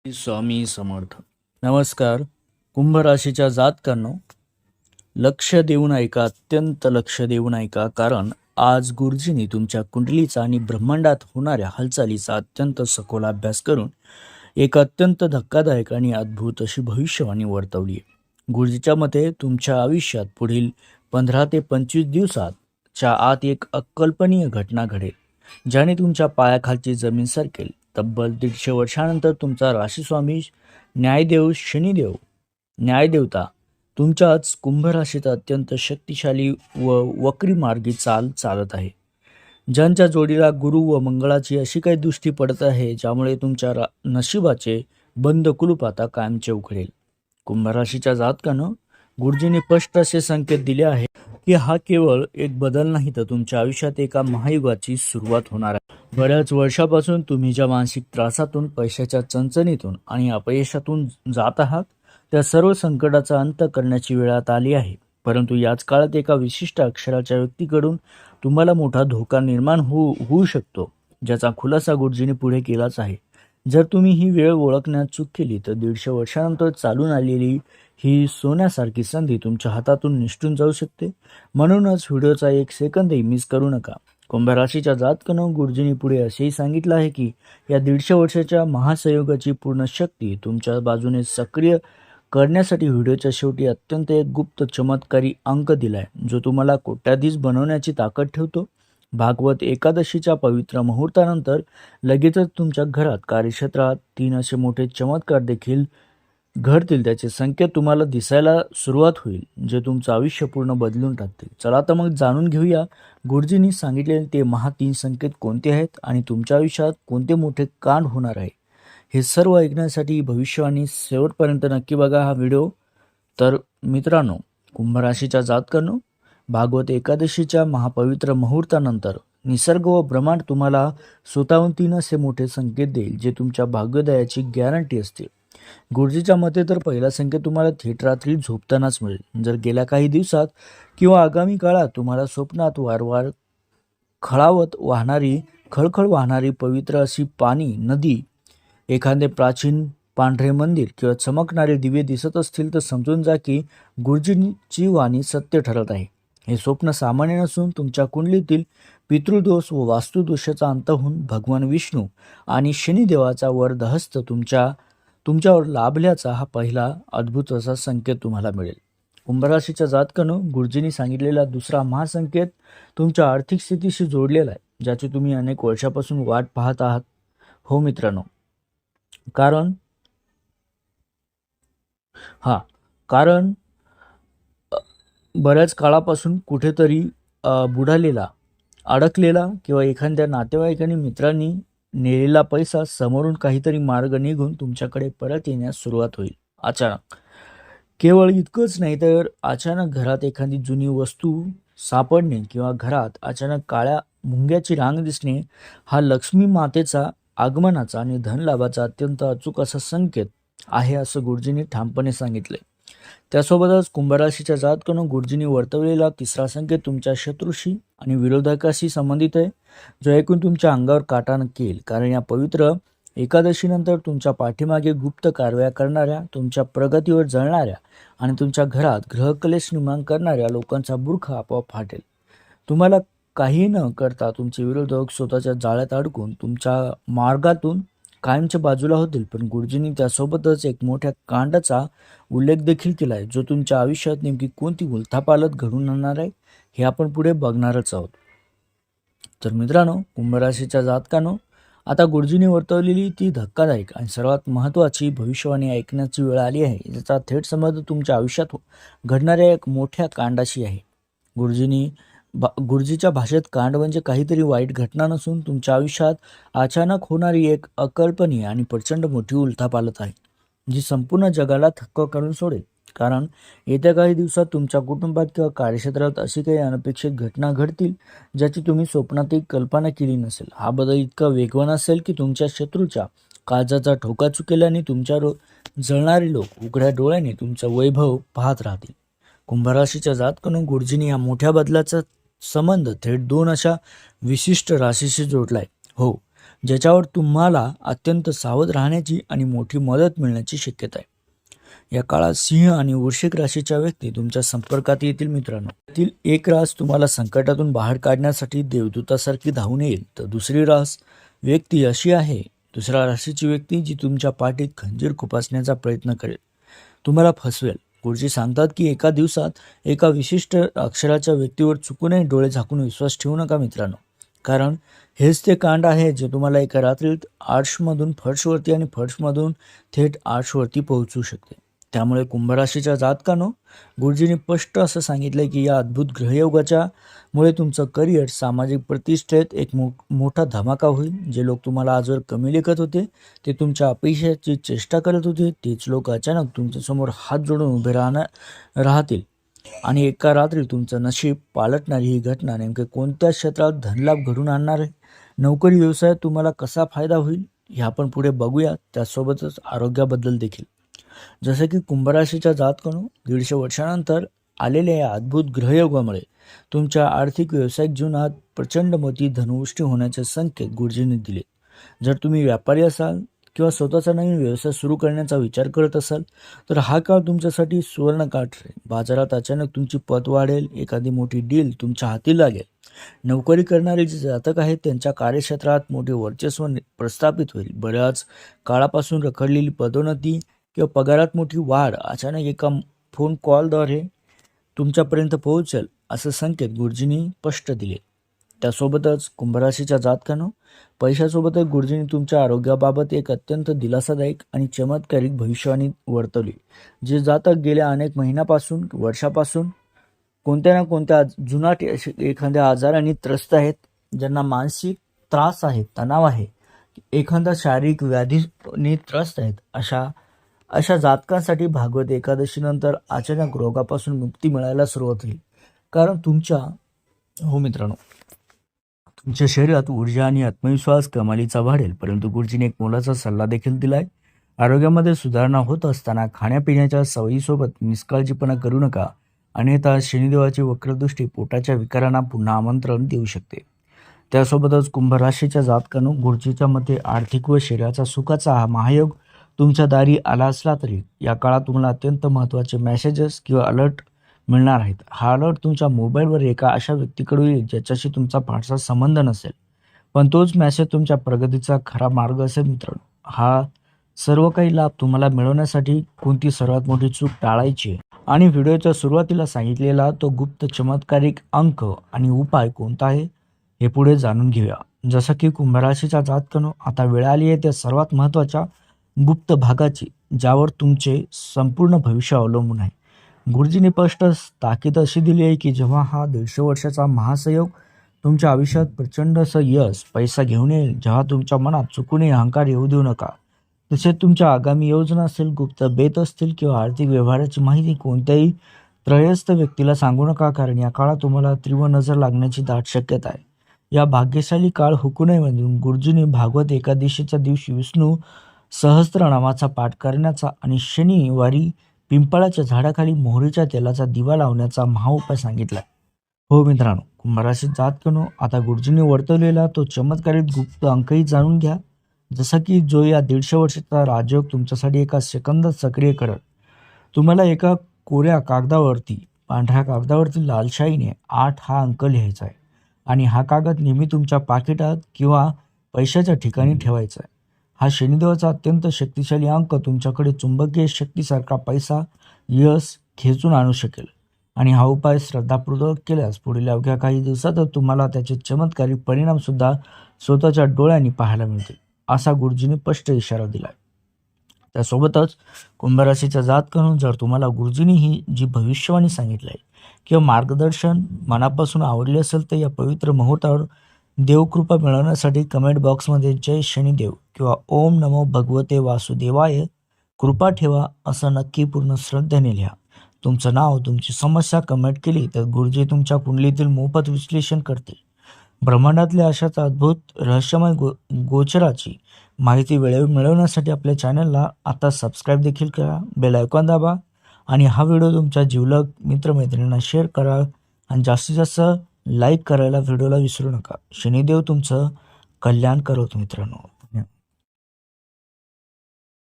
स्वामी समर्थ. नमस्कार. कुंभ राशीच्या जातकांनो, लक्ष देऊन ऐका, अत्यंत लक्ष देऊन ऐका, कारण आज गुरुजींनी तुमच्या कुंडलीचा आणि ब्रह्मांडात होणाऱ्या हालचालीचा अत्यंत सखोल अभ्यास करून एक अत्यंत धक्कादायक आणि अद्भुत अशी भविष्यवाणी वर्तवली आहे. गुरुजीच्या मते तुमच्या आयुष्यात पुढील 15 ते 25 दिवसाच्या आत एक अकल्पनीय घटना घडेल, ज्याने तुमच्या पायाखालची जमीन सरकेल. तब्बल 150 वर्षानंतर तुमचा राशीस्वामी न्यायदेवता तुमच्याच कुंभ राशीत अत्यंत शक्तिशाली व वक्री मार्गी चालत आहे. ज्यांच्या जोडीला गुरु व मंगळाची अशी काही दृष्टी पडत आहे, ज्यामुळे तुमच्या नशिबाचे बंद कुलूप आता कायमचे उघडेल. कुंभ राशीच्या जातकानं गुरुजींनी स्पष्ट असे संकेत दिले आहे की हा केवळ एक बदल नाही, तर तुमच्या आयुष्यात एका महायुगाची सुरुवात होणार आहे. बऱ्याच वर्षापासून तुम्ही ज्या मानसिक त्रासातून, पैशाच्या चणचणीतून आणि अपयशातून जात आहात, त्या सर्व संकटाचा अंत करण्याची वेळ आता आली आहे. परंतु याच काळात एका विशिष्ट अक्षराच्या व्यक्तीकडून तुम्हाला मोठा धोका निर्माण होऊ शकतो, ज्याचा खुलासा गुरुजींनी पुढे केलाच आहे. जर तुम्ही ही वेळ ओळखण्यात चूक केली तर 150 वर्षानंतर चालून आलेली ही सोन्यासारखी संधी तुमच्या हातातून निसटून जाऊ शकते. म्हणूनच व्हिडिओचा एक सेकंदही मिस करू नका. कुंभ राशीच्या जातकानं गुरुजींनी पुढे असेही सांगितलं आहे की या 150 वर्षाच्या महासंयोगाची पूर्ण शक्ती तुमच्या बाजूने सक्रिय करण्यासाठी व्हिडिओच्या शेवटी अत्यंत एक गुप्त चमत्कारी अंक दिलाय, जो तुम्हाला कोट्याधीश बनवण्याची ताकद ठेवतो. भागवत एकादशीच्या पवित्र मुहूर्तानंतर लगेचच तुमच्या घरात, कार्यक्षेत्रात 3 असे मोठे चमत्कार देखील घडतील. त्याचे संकेत तुम्हाला दिसायला सुरुवात होईल, जे तुमचं आयुष्य पूर्ण बदलून टाकतील. चला तर मग जाणून घेऊया गुरुजींनी सांगितलेले ते 3 संकेत कोणते आहेत आणि तुमच्या आयुष्यात कोणते मोठे कांड होणार आहे. हे सर्व ऐकण्यासाठी भविष्यवाणी शेवटपर्यंत नक्की बघा हा व्हिडिओ. तर मित्रांनो, कुंभ राशीच्या जातकांनो, भागवत एकादशीच्या महापवित्र मुहूर्तानंतर निसर्ग व ब्रह्मांड तुम्हाला स्वतःहून 3 असे मोठे संकेत देईल, जे तुमच्या भाग्योदयाची गॅरंटी असते. गुरुजीच्या मते तर पहिला संकेत तुम्हाला थेट रात्री झोपतानाच मिळेल. जर गेल्या काही दिवसात किंवा आगामी काळात तुम्हाला स्वप्नात वारंवार खळखळ वाहणारी पवित्र अशी पाणी नदी, एखादे प्राचीन पांढरे मंदिर किंवा चमकणारे दिवे दिसत असतील, तर समजून जा की गुरुजींची वाणी सत्य ठरत आहे. हे स्वप्न सामान्य नसून तुमच्या कुंडलीतील पितृदोष व वास्तुदोषाचा अंत होऊन भगवान विष्णू आणि शनिदेवाचा वरदहस्त तुमच्यावर लाभल्याचा हा पहिला अद्भुत असा संकेत तुम्हाला मिळेल. कुंभराशीच्या जातकानं गुरुजींनी सांगितलेला दुसरा महासंकेत तुमच्या आर्थिक स्थितीशी जोडलेला आहे, ज्याची तुम्ही अनेक वर्षापासून वाट पाहत आहात. हो मित्रांनो, कारण बऱ्याच काळापासून कुठेतरी बुडालेला, अडकलेला किंवा एखाद्या नातेवाईकांनी, मित्रांनी नेलेला पैसा समोरून काहीतरी मार्ग निघून तुमच्याकडे परत येण्यास सुरुवात होईल. अचानक, केवळ इतकंच नाही तर अचानक घरात एखादी जुनी वस्तू सापडणे किंवा घरात अचानक काळ्या मुंग्याची रांग दिसणे, हा लक्ष्मी मातेचा आगमनाचा आणि धनलाभाचा अत्यंत अचूक असा संकेत आहे, असं गुरुजींनी ठामपणे सांगितले. त्यासोबतच कुंभराशीच्या जातकानं गुरुजींनी वर्तवलेला तिसरा संकेत तुमच्या शत्रूशी आणि विरोधकाशी संबंधित आहे, जो ऐकून तुमच्या अंगावर काटा नक्की येईल. कारण या पवित्र एकादशीनंतर तुमच्या पाठीमागे गुप्त कारवाया करणाऱ्या, तुमच्या प्रगतीवर जळणाऱ्या आणि तुमच्या घरात ग्रहकलेश निर्माण करणाऱ्या लोकांचा बुरखा आपोआप फाटेल. तुम्हाला काही न करता तुमचे विरोधक स्वतःच्या जाळ्यात अडकून तुमच्या मार्गातून कायमच्या बाजूला होतील. पण गुरुजींनी त्यासोबतच एक मोठ्या कांडाचा उल्लेख देखील केला आहे, जो तुमच्या आयुष्यात नेमकी कोणती उलथापालथ घडून आणणार आहे हे आपण पुढे बघणारच आहोत. तर मित्रांनो, कुंभराशीच्या जातकांनो, आता गुरुजींनी वर्तवलेली ती धक्कादायक आणि सर्वात महत्त्वाची भविष्यवाणी ऐकण्याची वेळ आली आहे, ज्याचा थेट संबंध तुमच्या आयुष्यात घडणाऱ्या एक मोठ्या कांडाशी आहे. गुरुजीच्या भाषेत कांड म्हणजे काहीतरी वाईट घटना नसून तुमच्या आयुष्यात अचानक होणारी एक अकल्पनीय आणि प्रचंड मोठी उलथापालथ आहे, जी संपूर्ण जगाला थक्क करून सोडेल. कारण येत्या काही दिवसात तुमच्या कुटुंबात किंवा कार्यक्षेत्रात अशी काही अनपेक्षित घटना घडतील, ज्याची तुम्ही स्वप्नातही कल्पना केली नसेल. हा बदल इतका वेगवान असेल की तुमच्या शत्रूच्या काळजाचा ठोका चुकेल्याने तुमच्यावर जळणारे लोक उघड्या डोळ्याने तुमचं वैभव पाहत राहतील. कुंभराशीच्या जातकानं गुरुजींनी या मोठ्या बदलाचा संबंध थेट 2 अशा विशिष्ट राशीशी जोडलाय. हो, ज्याच्यावर तुम्हाला अत्यंत सावध राहण्याची आणि मोठी मदत मिळण्याची शक्यता आहे. या काळात सिंह आणि वृश्चिक राशीच्या व्यक्ती तुमच्या संपर्कात येतील मित्रांनो. यातील एक रास तुम्हाला संकटातून बाहेर काढण्यासाठी देवदूतासारखी धावून येईल, तर दुसरी रास व्यक्ती अशी आहे, दुसऱ्या राशीची व्यक्ती जी तुमच्या पाठीत खंजीर खुपसण्याचा प्रयत्न करेल, तुम्हाला फसवेल. गुरुजी सांगतात की एका दिवसात एका विशिष्ट अक्षराच्या व्यक्तीवर चुकूनही डोळे झाकून विश्वास ठेवू नका मित्रांनो, कारण हेच ते कांड आहे जे तुम्हाला एका रात्रीत आर्शमधून फर्शवरती आणि फर्शमधून थेट आर्शवरती पोहोचू शकते. त्यामुळे कुंभराशीच्या जातकांनो, गुरुजींनी स्पष्ट असं सांगितलं की या अद्भुत ग्रहयोगाच्या मुळे तुमचं करिअर, सामाजिक प्रतिष्ठेत एक मोठा धमाका होईल. जे लोक तुम्हाला आजवर कमी लेखत होते, ते तुमच्या अपयशाची चेष्टा करत होते, तेच लोक अचानक तुमच्यासमोर हात जोडून उभे राहतील. आणि एका रात्री तुमचं नशीब पालटणारी ही घटना नेमके कोणत्या क्षेत्रात धनलाभ घडून आणणार आहे, नोकरी व्यवसायात तुम्हाला कसा फायदा होईल हे आपण पुढे बघूया. त्यासोबतच आरोग्याबद्दल देखील. जसं की कुंभराशीच्या जातकांनो, 150 वर्षानंतर आलेल्या या अद्भुत ग्रहयोगामुळे तुमच्या आर्थिक व्यावसायिक जीवनात प्रचंड मोठी धनवृष्टी होण्याचे संकेत गुरुजींनी दिले. जर तुम्ही व्यापारी असाल किंवा स्वतःचा नवीन व्यवसाय सुरू करण्याचा विचार करत असाल, तर हा काळ तुमच्यासाठी सुवर्णकाळ ठरेल. बाजारात अचानक तुमची पत वाढेल, एखादी मोठी डील तुमच्या हाती लागेल. नोकरी करणारे जे जातक आहेत त्यांच्या कार्यक्षेत्रात मोठे वर्चस्व प्रस्थापित होईल. बऱ्याच काळापासून रखडलेली पदोन्नती किंवा पगारात मोठी वाढ अचानक एका फोन कॉलद्वारे तुमच्यापर्यंत पोहोचेल, असे संकेत गुरुजींनी स्पष्ट दिले. त्यासोबतच कुंभराशीच्या जातकांनो, पैशासोबतच गुरुजींनी तुमच्या आरोग्याबाबत एक अत्यंत दिलासादायक आणि चमत्कारिक भविष्यवाणी वर्तवली. जे जातक गेल्या अनेक महिन्यापासून, वर्षापासून कोणत्या ना कोणत्या जुनाट एखाद्या आजाराने त्रस्त आहेत, ज्यांना मानसिक त्रास आहे, तणाव आहे, एखादा शारीरिक व्याधीने त्रस्त आहेत, अशा जातकांसाठी भागवत एकादशीनंतर अचानक रोगापासून मुक्ती मिळायला सुरुवात होईल. कारण मित्रांनो, तुमच्या शरीरात ऊर्जा आणि आत्मविश्वास कमालीचा वाढेल. परंतु गुरुजीने एक मोलाचा सल्ला देखील दिलाय. आरोग्यामध्ये सुधारणा होत असताना खाण्यापिण्याच्या सवयीसोबत निष्काळजीपणा करू नका, अन्यथा शनिदेवाची वक्रदृष्टी पोटाच्या विकारांना पुन्हा आमंत्रण देऊ शकते. त्यासोबतच कुंभ राशीच्या जातकांनो, गुरुजीच्या मते आर्थिक व शरीराचा सुखाचा हा महायोग तुमच्या दारी आला असला तरी या काळात तुम्हाला अत्यंत महत्त्वाचे मेसेजेस किंवा अलर्ट मिळणार आहेत. हा अलर्ट तुमच्या मोबाईलवर एका अशा व्यक्तीकडून येईल ज्याच्याशी तुमचा फारसा संबंध नसेल, पण तोच मेसेज तुमच्या प्रगतीचा खरा मार्ग असेल मित्रांनो. हा सर्व काही लाभ तुम्हाला मिळवण्यासाठी कोणती सर्वात मोठी चूक टाळायची आणि व्हिडिओच्या सुरुवातीला सांगितलेला तो गुप्त चमत्कारिक अंक आणि उपाय कोणता आहे हे पुढे जाणून घेऊया. जसं की कुंभराशीच्या जातकांनो, आता वेळ आली आहे त्या सर्वात महत्त्वाच्या गुप्त भागाची, ज्यावर तुमचे संपूर्ण भविष्य अवलंबून आहे. गुरुजींनी स्पष्ट ताकीद अशी दिली आहे की जेव्हा हा 150 वर्षाचा महासंयोग तुमच्या आयुष्यात प्रचंड असं यश, पैसा घेऊन येईल, जेव्हा तुमच्या मनात चुकूनही अहंकार येऊ देऊ नका. तसेच तुमच्या आगामी योजना असतील, गुप्त बेत असतील किंवा आर्थिक व्यवहाराची माहिती कोणत्याही त्रयस्थ व्यक्तीला सांगू नका, कारण या काळात तुम्हाला तीव्र नजर लागण्याची दाट शक्यता आहे. या भाग्यशाली काळ हुकू नये म्हणून गुरुजींनी भागवत एकादशीच्या दिवशी विष्णू सहस्त्रनामाचा पाठ करण्याचा आणि शनिवारी पिंपळाच्या झाडाखाली मोहरीच्या तेलाचा दिवा लावण्याचा महाउपाय सांगितला. मित्रांनो, कुंभराशीत जातकांनो, आता गुरुजींनी वर्तवलेला तो चमत्कारिक गुप्त अंकही जाणून घ्या. जसा की जो या 150 वर्षाचा राजयोग तुमच्यासाठी एका सेकंदात सक्रिय करत. तुम्हाला एका कोऱ्या कागदावरती, पांढऱ्या कागदावरती लाल शाईने 8 हा अंक लिहायचा आहे आणि हा कागद नेहमी तुमच्या पाकिटात किंवा पैशाच्या ठिकाणी ठेवायचा आहे. हा शनिदेवाचा अत्यंत शक्तिशाली अंक तुमच्याकडे चुंबकीय शक्तीसारखा पैसा, यश खेचून आणू शकेल आणि हा उपाय श्रद्धापूर्वक केल्यास पुढील अवघ्या काही दिवसातच तुम्हाला त्याचे चमत्कारिक परिणाम सुद्धा स्वतःच्या डोळ्यांनी पाहायला मिळतील, असा गुरुजींनी स्पष्ट इशारा दिला. त्यासोबतच कुंभराशीच्या जातकांनो, जर तुम्हाला गुरुजींनी ही जी भविष्यवाणी सांगितली आहे किंवा मार्गदर्शन मनापासून आवडले असेल, तर या पवित्र मुहूर्तावर देवकृपा मिळवण्यासाठी कमेंट बॉक्समध्ये जय शनिदेव किंवा ओम नमो भगवते वासुदेवाय कृपा ठेवा असं नक्की पूर्ण श्रद्धेने लिहा. तुमचं नाव, तुमची समस्या कमेंट केली तर गुरुजी तुमच्या कुंडलीतील मोफत विश्लेषण करतील. ब्रह्मांडातल्या अशाच अद्भुत रहस्यमय गोचराची माहिती वेळेवर मिळवण्यासाठी आपल्या चॅनलला आता सबस्क्राईब देखील करा, बेल आयकॉन दाबा आणि हा व्हिडिओ तुमच्या जिवलग मित्रमैत्रिणींना शेअर करा आणि जास्तीत जास्त लाईक करायला व्हिडिओला विसरू नका. शनिदेव तुमचं कल्याण करवतो मित्रांनो.